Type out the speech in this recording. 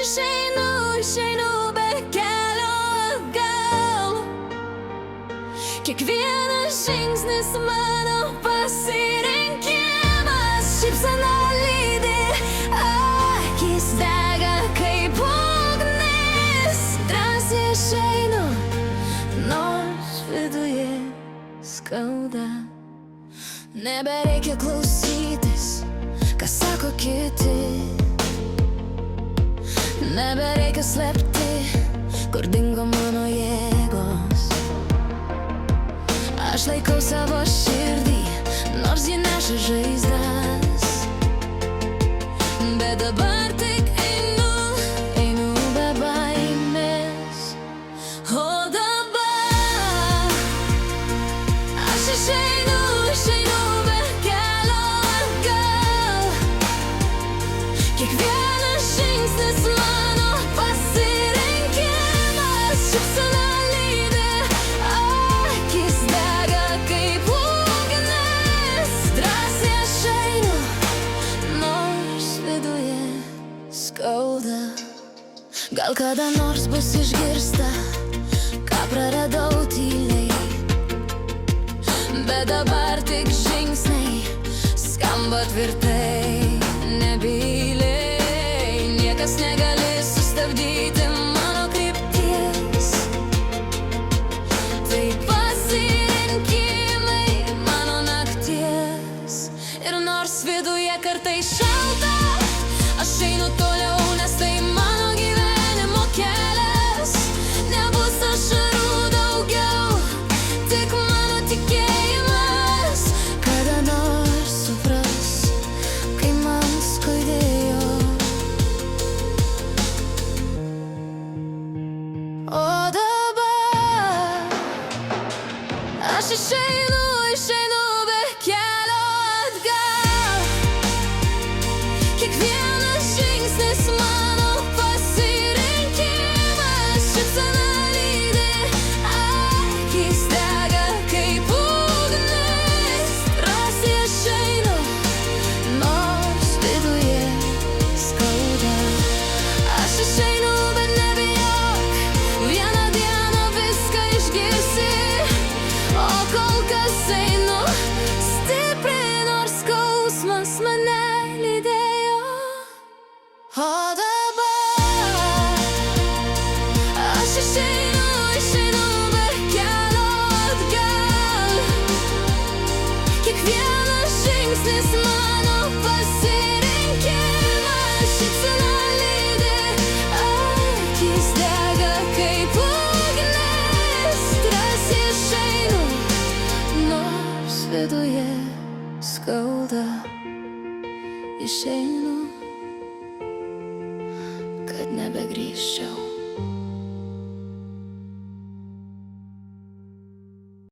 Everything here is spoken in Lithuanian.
išeinu be kelio atgal. Kiekvienas žingsnis mano pasirinkimas. Šypsena lydi, akis dega kaip ugnis. Drąsiai išeinu, nors viduje skauda. Nebereikia klausytis, ką sako kiti. Nebereikia slėpti, kur dingo mano jėgos. Aš laikau savo širdį, nors ji neša žaizdas. Bet dabar tik einu be baimės. O dabar aš išeinu be kelio atgal. Kiekvienas žingsnis mano pasirinkimas. Šypsena lydi, akis dega kaip ugnis. Drąsiai aš einu, nors viduje skauda. Gal kada nors bus išgirsta, ką praradau tyliai. Bet dabar tik žingsniai skamba tvirtai, nebyliai. Niekas negali sustabdyti mano krypties. Tai pasirinkimai mano nakties. Ir nors viduje kartais šalta, aš einu toliau, nes tai mano gyvenimo kelias. Nebus ašarų daugiau, tik mano tikėjimas. Kada nors supras, kai man skaudėjo. O dabar aš išeinu be kelio atgal. Kiekvienas žingsnis mano pasirinkimas. Šypsena lydi, akis dega kaip ugnis. Drąsiai aš einu, nors viduje skauda. Aš išeinu, bet nebijok, vieną dieną viską išgirsi. O kol kas einu stipriai, nors skausmas mane lydėjo. O dabar aš išeinu be kelio atgal. Kiekvienas žingsnis mano pasirinkimas. Šypsena lydi, akis dega kaip ugnis. Drąsiai aš einu, nors viduje skauda. Išeinu, kad nebegrįžčiau.